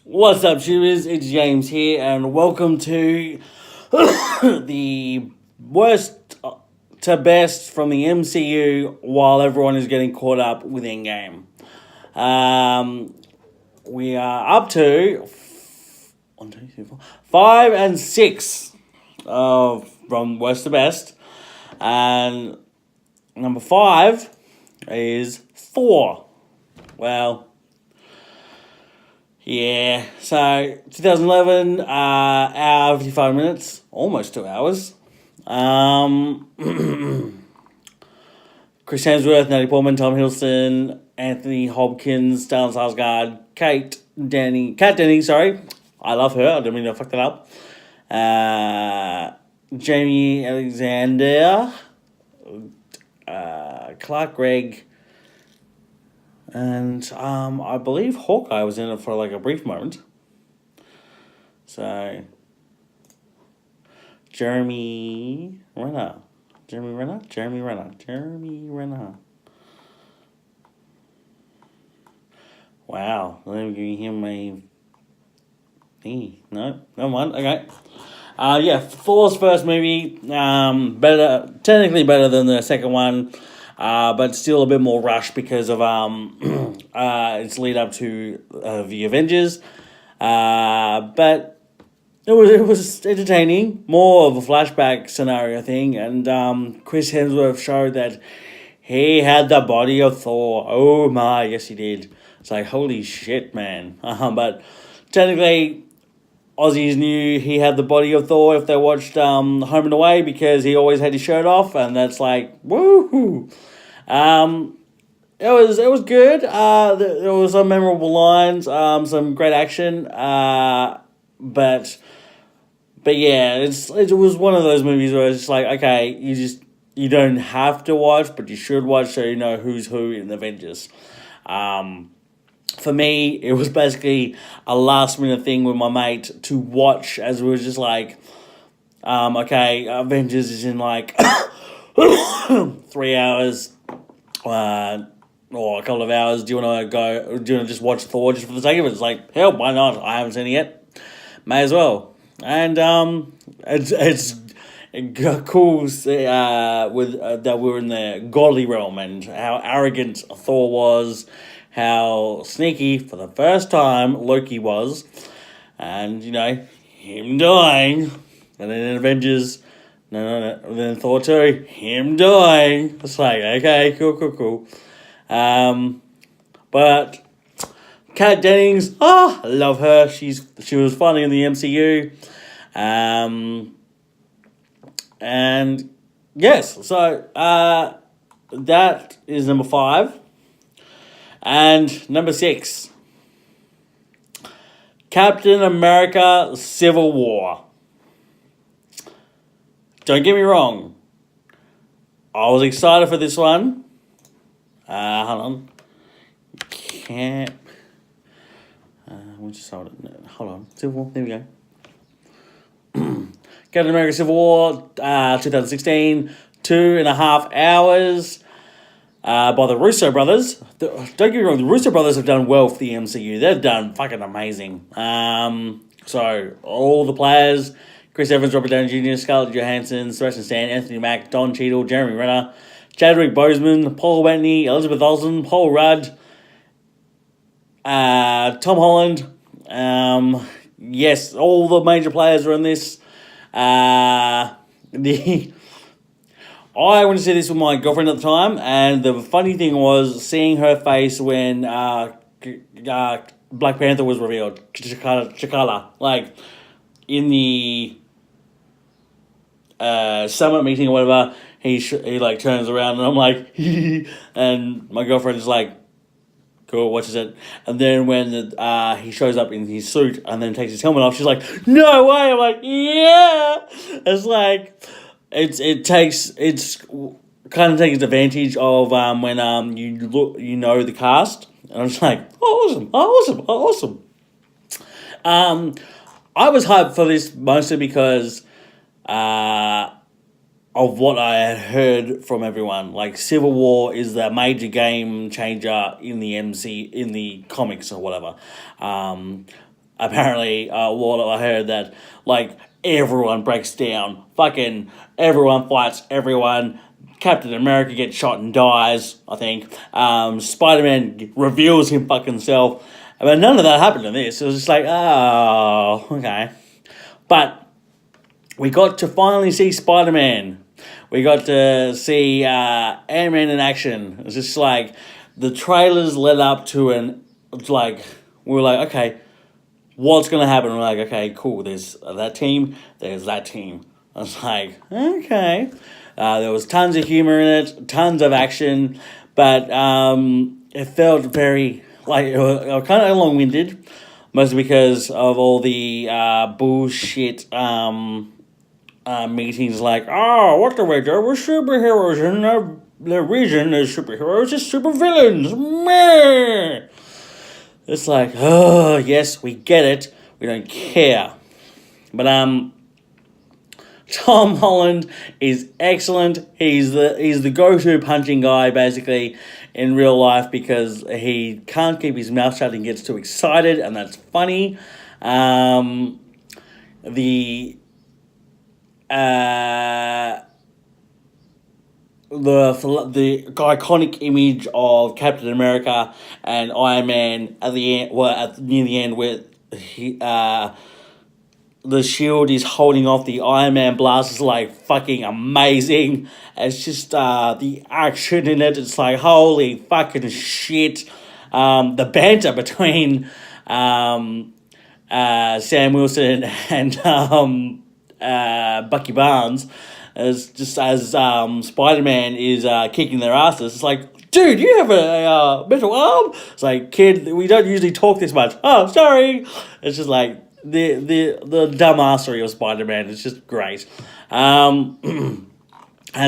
What's up, shooters? It's James here, and welcome to the worst to best from the MCU while everyone is getting caught up with Endgame. We are up to 5 and 6 from worst to best, and number 5 is Thor. Well. Yeah, so 2011, hour 55 minutes, almost 2 hours. Chris Hemsworth, Natalie Portman, Tom Hiddleston, Anthony Hopkins, Stellan Skarsgård, Kat Denning, sorry. I love her, I didn't mean to fuck that up. Jamie Alexander, Clark Gregg, and I believe Hawkeye was in it for like a brief moment. So, Jeremy Renner. Wow, let me give him a thingy. No, never mind. Okay. Yeah, Thor's first movie, technically better than the second one. But still a bit more rushed because of its lead up to the Avengers. But it was entertaining, more of a flashback scenario thing, and Chris Hemsworth showed that he had the body of Thor. Oh my, yes he did. It's like, holy shit, man. But technically, Aussies knew he had the body of Thor if they watched Home and Away, because he always had his shirt off, and that's like, woohoo. It was good. There was some memorable lines, some great action. But yeah, it was one of those movies where it's just like, okay, you don't have to watch, but you should watch so you know who's who in the Avengers. For me, it was basically a last minute thing with my mate to watch, as we were just like, okay, Avengers is in like 3 hours, or a couple of hours. Do you want to just watch Thor just for the sake of it? It's like, hell, why not? I haven't seen it yet. May as well. And it's cool with that we're in the godly realm, and how arrogant Thor was, how sneaky for the first time Loki was, and him dying, and then in Avengers, no, then Thor 2, him dying. It's like, okay, cool. But Kat Dennings, I love her. She was funny in the MCU, and yes, so that is number 5. And number 6, Captain America Civil War. Don't get me wrong, I was excited for this one. Hold on. Hold on. Civil War, there we go. Captain America Civil War, 2016, 2.5 hours. By the Russo brothers. Don't get me wrong, the Russo brothers have done well for the MCU. They've done fucking amazing. So, all the players, Chris Evans, Robert Downey Jr., Scarlett Johansson, Sebastian Stan, Anthony Mack, Don Cheadle, Jeremy Renner, Chadwick Boseman, Paul Bettany, Elizabeth Olsen, Paul Rudd, Tom Holland. Yes, all the major players are in this. I went to see this with my girlfriend at the time, and the funny thing was seeing her face when Black Panther was revealed. T'Challa. Like, in the summit meeting or whatever, he like turns around, and I'm like, and my girlfriend's like, cool, watches it. And then when he shows up in his suit and then takes his helmet off, she's like, no way! I'm like, yeah! It's like, it's kind of takes advantage of when you know the cast, and I'm just like, awesome. I was hyped for this mostly because of what I had heard from everyone. Like, Civil War is the major game changer in the comics or whatever. apparently, what I heard that, like, everyone breaks down. Fucking everyone fights everyone. Captain America gets shot and dies, I think. Spider-Man reveals him fucking self. But none of that happened in this. It was just like, oh, okay. But we got to finally see Spider-Man. We got to see Ant-Man in action. It's just like the trailers led up to we were like, okay, what's going to happen? We're like, okay, cool, there's that team, there's that team. I was like, okay. There was tons of humor in it, tons of action, but it felt very, like, kind of long-winded, mostly because of all the bullshit meetings like, oh, what do we do? We're superheroes, and the reason is superheroes is supervillains. Meh. It's like, oh, yes, we get it. We don't care. But Tom Holland is excellent. He's the go-to punching guy, basically, in real life, because he can't keep his mouth shut and gets too excited, and that's funny. The iconic image of Captain America and Iron Man at the end, near the end, where the shield is holding off the Iron Man blast, is like fucking amazing. It's just the action in it. It's like, holy fucking shit. The banter between Sam Wilson and Bucky Barnes, as Spider-Man is kicking their asses. It's like, dude, you have a metal arm? It's like, kid, we don't usually talk this much. Oh, sorry. It's just like the dumbassery of Spider-Man is just great. Has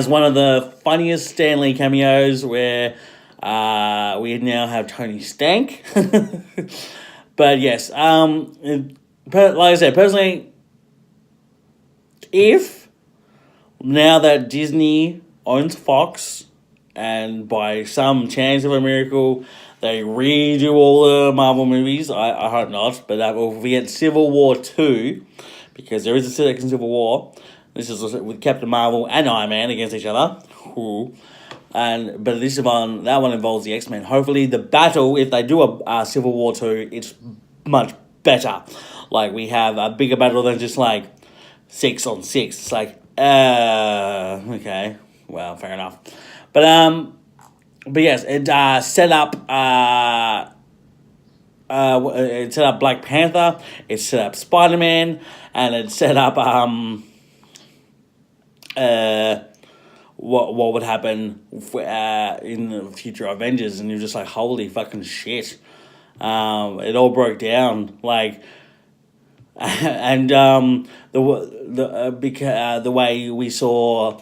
one of the funniest Stan Lee cameos where we now have Tony Stank. But yes, like I said, personally, if now that Disney owns Fox, and by some chance of a miracle they redo all the Marvel movies, I hope not, but if we get Civil War 2, because there is a second Civil War, this is with Captain Marvel and Iron Man against each other. Ooh. But that one involves the X-Men. Hopefully the battle, if they do a Civil War 2, it's much better. Like, we have a bigger battle than just like 6 on 6. It's like, okay, well, fair enough. But yes, it set up Black Panther, it set up Spider-Man, and it set up what would happen in the future Avengers, and you're just like, holy fucking shit. It all broke down, like, and the way we saw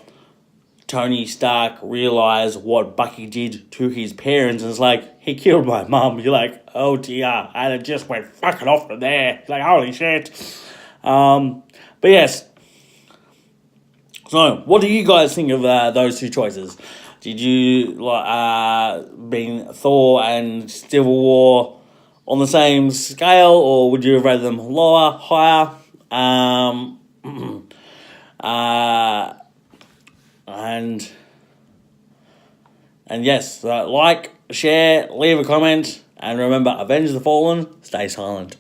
Tony Stark realize what Bucky did to his parents, and it's like, he killed my mum. You're like, oh dear, and it just went fucking off from there. It's like, holy shit. But yes. So, what do you guys think of those two choices? Did you being Thor and Civil War on the same scale, or would you have rated them lower, higher? And yes, like, share, leave a comment, and remember, Avenge the Fallen, stay silent.